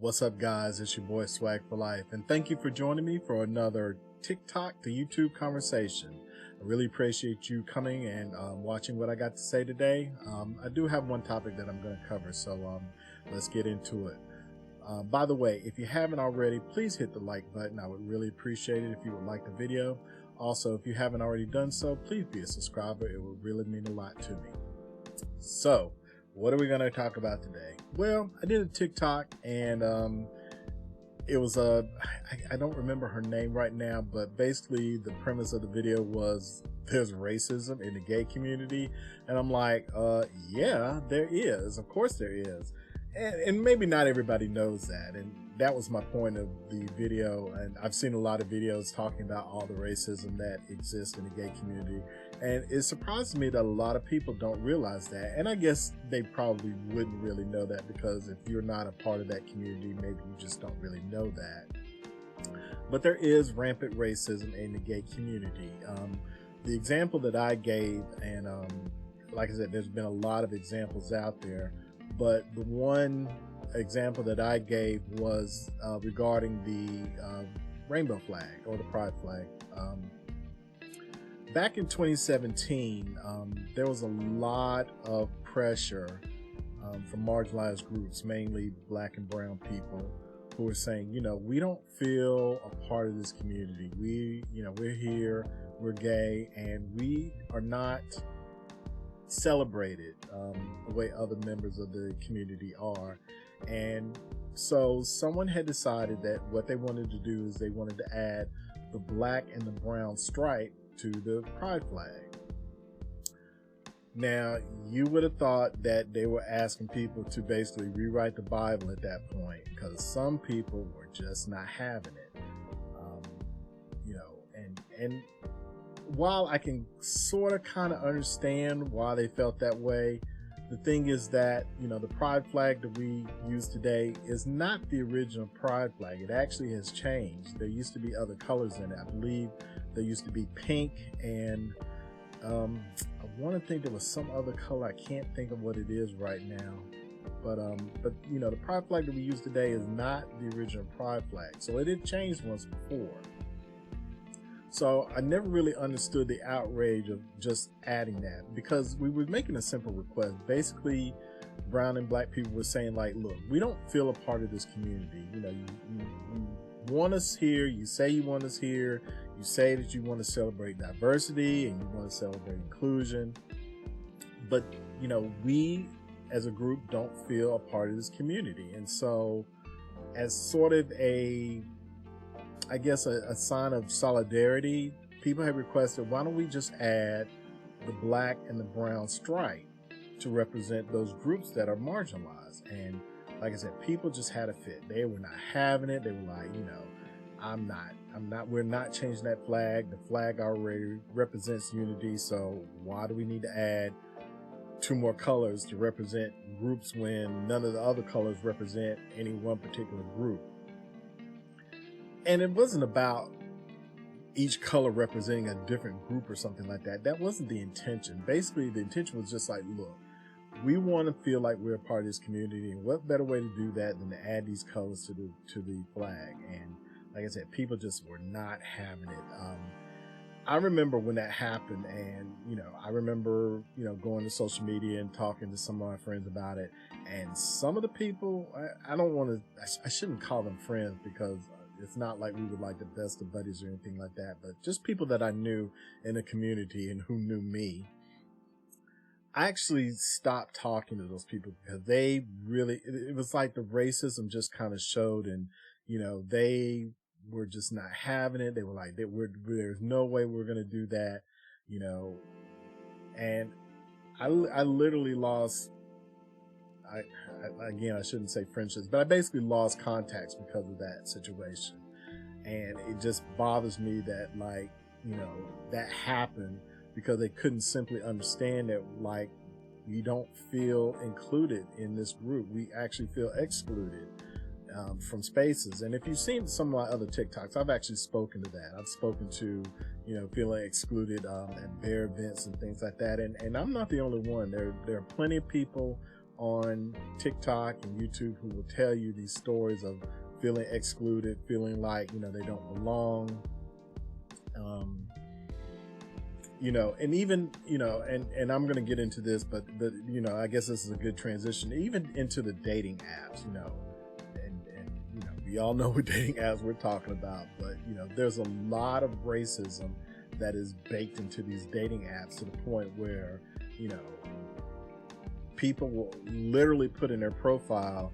What's up, guys? It's your boy Swag for Life, and thank you for joining me for another TikTok to YouTube conversation. I really appreciate you coming and watching what I got to say today. I do have one topic that I'm going to cover, so let's get into it. By the way, if you haven't already, please hit the like button. I would really appreciate it if you would like the video. Also, if you haven't already done so, please be a subscriber. It would really mean a lot to me. So, what are we going to talk about today? Well, I did a TikTok and it was I don't remember her name right now, but basically the premise of the video was there's racism in the gay community. And I'm like, yeah, there is. Of course there is. And maybe not everybody knows that. And that was my point of the video. And I've seen a lot of videos talking about all the racism that exists in the gay community. And it surprises me that a lot of people don't realize that. And I guess they probably wouldn't really know that because if you're not a part of that community, maybe you just don't really know that. But there is rampant racism in the gay community. The example that I gave, and like I said, there's been a lot of examples out there, but the one example that I gave was regarding the rainbow flag or the pride flag. Back in 2017, there was a lot of pressure from marginalized groups, mainly black and brown people, who were saying, we don't feel a part of this community. We're here, we're gay, and we are not celebrated the way other members of the community are. And so someone had decided that what they wanted to do is they wanted to add the black and the brown stripe to the pride flag. Now, you would have thought that they were asking people to basically rewrite the Bible at that point, because some people were just not having it. And while I can sort of kind of understand why they felt that way, the thing is that, the pride flag that we use today is not the original pride flag. It actually has changed. There used to be other colors in it. I believe there used to be pink, and I want to think there was some other color. I can't think of what it is right now. But the pride flag that we use today is not the original pride flag. So it had changed once before. So I never really understood the outrage of just adding that, because we were making a simple request. Basically, brown and black people were saying, like, look, we don't feel a part of this community. You want us here. You say you want us here. You say that you want to celebrate diversity and you want to celebrate inclusion. But, we as a group don't feel a part of this community. And so as sort of a sign of solidarity, people have requested, why don't we just add the black and the brown stripe to represent those groups that are marginalized? And like I said, people just had a fit. They were not having it. They were like, we're not changing that flag. The flag already represents unity. So why do we need to add two more colors to represent groups when none of the other colors represent any one particular group? And it wasn't about each color representing a different group or something like that. That wasn't the intention. Basically, the intention was just like, look, we want to feel like we're a part of this community, and what better way to do that than to add these colors to the flag? And like I said, people just were not having it. I remember when that happened, and I remember going to social media and talking to some of my friends about it, and some of the people, I shouldn't call them friends, because it's not like we were like the best of buddies or anything like that, but just people that I knew in the community and who knew me. I actually stopped talking to those people because it was like the racism just kind of showed, and they were just not having it. They were like, there's no way we're going to do that, and I literally lost, I shouldn't say friendships, but I basically lost contacts because of that situation. And it just bothers me that, that happened because they couldn't simply understand that, we don't feel included in this group. We actually feel excluded from spaces. And if you've seen some of my other TikToks, I've actually spoken to that. I've spoken to, feeling excluded at bear events and things like that. And I'm not the only one. There are plenty of people on TikTok and YouTube who will tell you these stories of feeling excluded, feeling like, they don't belong. And even, and I'm going to get into this, but I guess this is a good transition, even into the dating apps, and we all know what dating apps we're talking about, but, there's a lot of racism that is baked into these dating apps to the point where, people will literally put in their profile,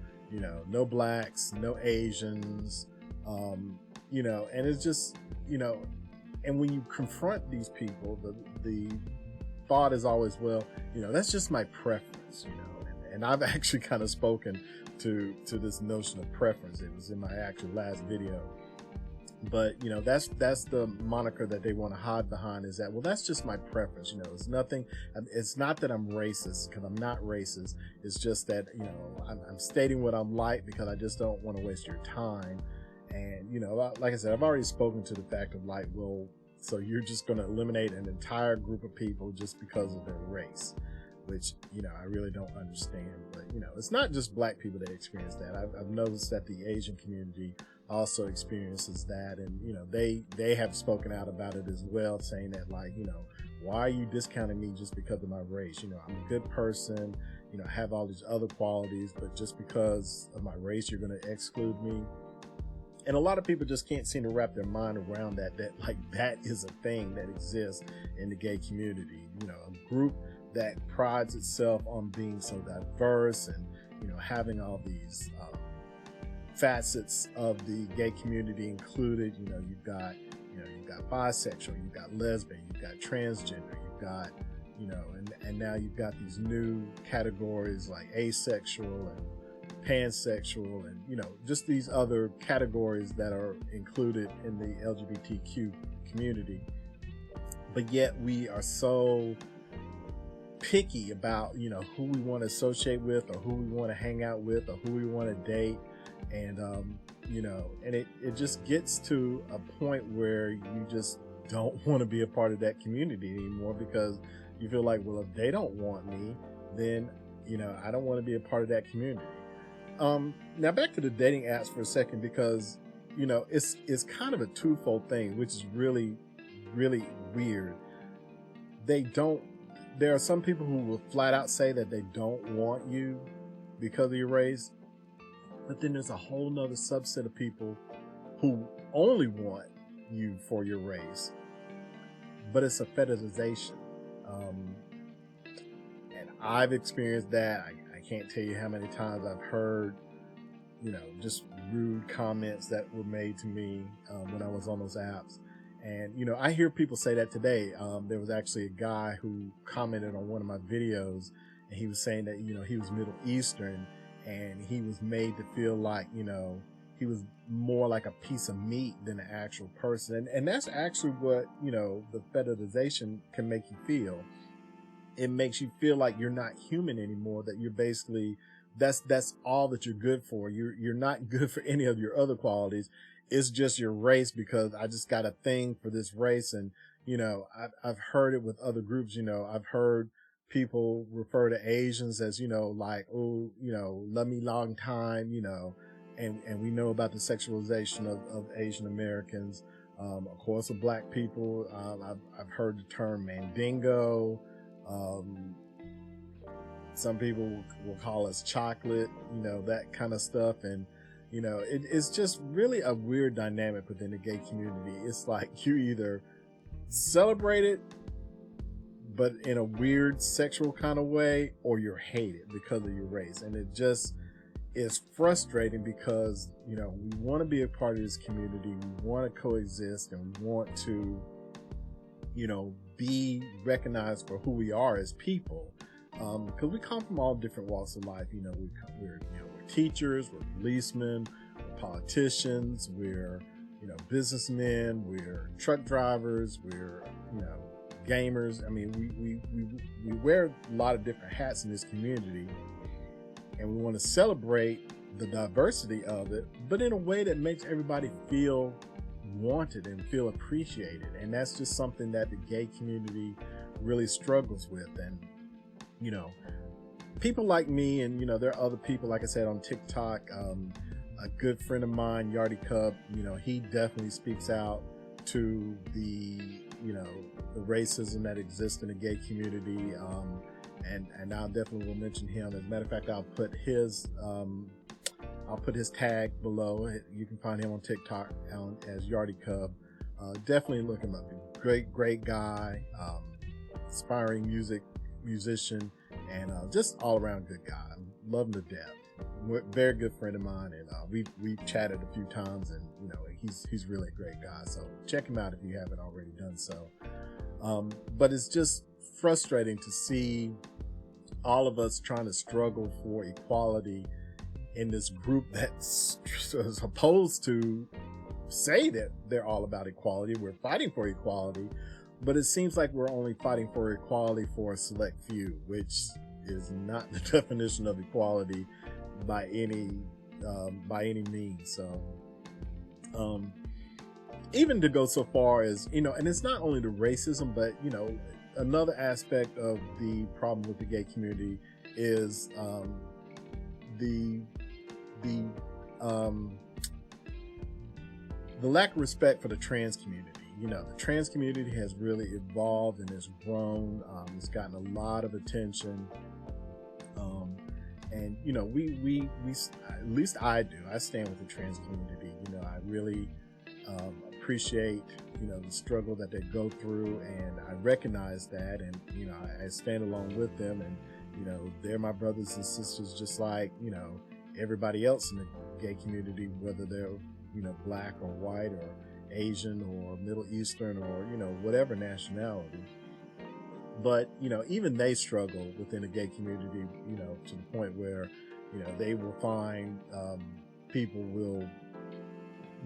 no blacks, no Asians, and it's just, and when you confront these people, the thought is always, well, that's just my preference, and I've actually kind of spoken to this notion of preference. It was in my actual last video. But, that's the moniker that they want to hide behind, is that, well, that's just my preference. It's nothing. It's not that I'm racist, because I'm not racist. It's just that, I'm stating what I'm like because I just don't want to waste your time. And, like I said, I've already spoken to the fact of like, well, so you're just going to eliminate an entire group of people just because of their race, which, I really don't understand. But, it's not just black people that experience that. I've noticed that the Asian community also experiences that, and they have spoken out about it as well, saying that, like, why are you discounting me just because of my race? I'm a good person, I have all these other qualities, but just because of my race you're going to exclude me. And a lot of people just can't seem to wrap their mind around that like that is a thing that exists in the gay community. A group that prides itself on being so diverse and having all these facets of the gay community included. You've got bisexual, you've got lesbian, you've got transgender, you've got and now you've got these new categories like asexual and pansexual, and just these other categories that are included in the LGBTQ community. But yet we are so picky about who we want to associate with, or who we want to hang out with, or who we want to date. And and it just gets to a point where you just don't want to be a part of that community anymore, because you feel like, well, if they don't want me, then I don't want to be a part of that community. Now back to the dating apps for a second, because it's kind of a twofold thing, which is really, really weird. There are some people who will flat out say that they don't want you because of your race, but then there's a whole nother subset of people who only want you for your race, but it's a fetishization. And I've experienced that. I can't tell you how many times I've heard, just rude comments that were made to me when I was on those apps. And, I hear people say that today. There was actually a guy who commented on one of my videos, and he was saying that, he was Middle Eastern, and he was made to feel like, he was more like a piece of meat than an actual person. And that's actually what, the fetishization can make you feel. It makes you feel like you're not human anymore, that you're basically, that's all that you're good for. You're not good for any of your other qualities. It's just your race, because I just got a thing for this race. And, I've heard it with other groups. I've heard people refer to Asians as, like, oh, love me long time, and we know about the sexualization of Asian Americans. Of course, of black people. I've heard the term mandingo. Some people will call us chocolate, that kind of stuff. And, it's just really a weird dynamic within the gay community. It's like you either celebrate it, but in a weird sexual kind of way, or you're hated because of your race. And it just is frustrating, because, we want to be a part of this community. We want to coexist, and we want to, be recognized for who we are as people. Because we come from all different walks of life. We're teachers, we're policemen, we're politicians, we're, businessmen, we're truck drivers, we're, gamers. I mean, we wear a lot of different hats in this community, and we want to celebrate the diversity of it, but in a way that makes everybody feel wanted and feel appreciated. And that's just something that the gay community really struggles with. And, people like me, and there are other people, like I said, on TikTok. A good friend of mine, Yardy Cub, he definitely speaks out to the the racism that exists in the gay community, and I definitely will mention him. As a matter of fact, I'll put his tag below. You can find him on TikTok as Yardy Cub. Definitely look him up. Great guy, aspiring musician, and just all around good guy. Love him to death. Very good friend of mine, and we've chatted a few times, and he's really a great guy. So check him out if you haven't already done so. But it's just frustrating to see all of us trying to struggle for equality in this group that's supposed to say that they're all about equality. We're fighting for equality, but it seems like we're only fighting for equality for a select few, which is not the definition of equality by any means. So even to go so far as, and it's not only the racism, but another aspect of the problem with the gay community is the lack of respect for the trans community. The trans community has really evolved and has grown. It's gotten a lot of attention. And we at least I do. I stand with the trans community. I really appreciate the struggle that they go through, and I recognize that, and I stand along with them, and they're my brothers and sisters, just like everybody else in the gay community, whether they're black or white or Asian or Middle Eastern or whatever nationality. But even they struggle within the gay community, to the point where they will find people will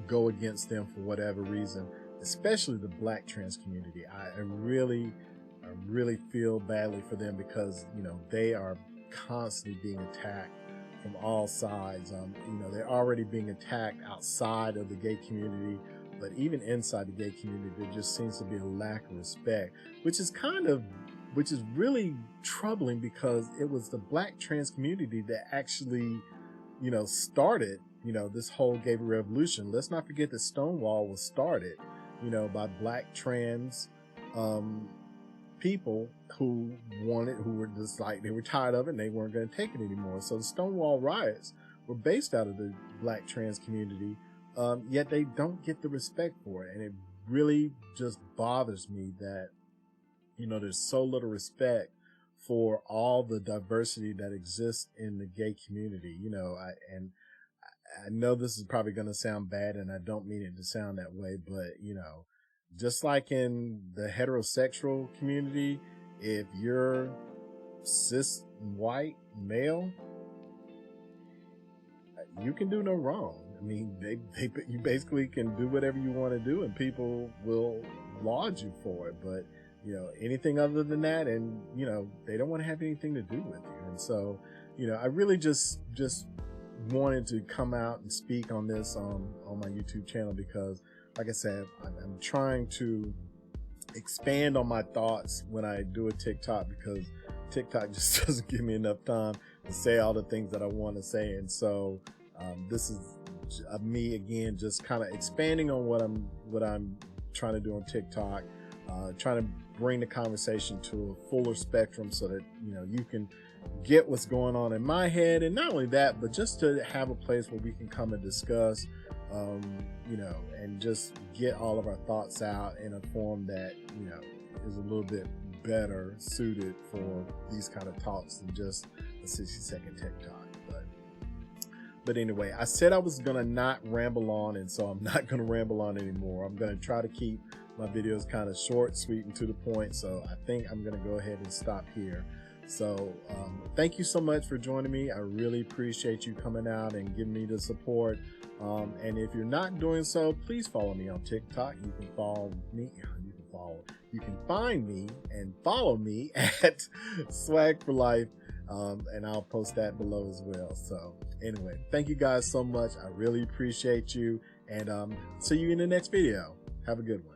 go against them for whatever reason, especially the black trans community. I really feel badly for them, because they are constantly being attacked from all sides. They're already being attacked outside of the gay community, but even inside the gay community, there just seems to be a lack of respect, which is really troubling, because it was the black trans community that actually, started, this whole gay revolution. Let's not forget that Stonewall was started, by black trans people who were just like, they were tired of it and they weren't going to take it anymore. So the Stonewall riots were based out of the black trans community, yet they don't get the respect for it. And it really just bothers me that, there's so little respect for all the diversity that exists in the gay community. I know this is probably going to sound bad, and I don't mean it to sound that way, but just like in the heterosexual community, if you're cis white male, you can do no wrong. I mean, you basically can do whatever you want to do, and people will laud you for it. But anything other than that, and they don't want to have anything to do with you. And so, I really just wanted to come out and speak on this on my YouTube channel, because, like I said, I'm trying to expand on my thoughts when I do a TikTok, because TikTok just doesn't give me enough time to say all the things that I want to say. And so this is me again, just kind of expanding on what I'm trying to do on TikTok, trying to bring the conversation to a fuller spectrum, so that you can get what's going on in my head. And not only that, but just to have a place where we can come and discuss, and just get all of our thoughts out in a form that is a little bit better suited for these kind of talks than just a 60-second TikTok. But anyway, I said I was gonna not ramble on, and so I'm not gonna ramble on anymore. I'm gonna try to keep my videos kind of short, sweet, and to the point. So I think I'm gonna go ahead and stop here. So thank you so much for joining me. I really appreciate you coming out and giving me the support. And if you're not doing so, please follow me on TikTok. You can follow me. You can find me and follow me at Swag for Life. And I'll post that below as well. So anyway, thank you guys so much. I really appreciate you, and see you in the next video. Have a good one.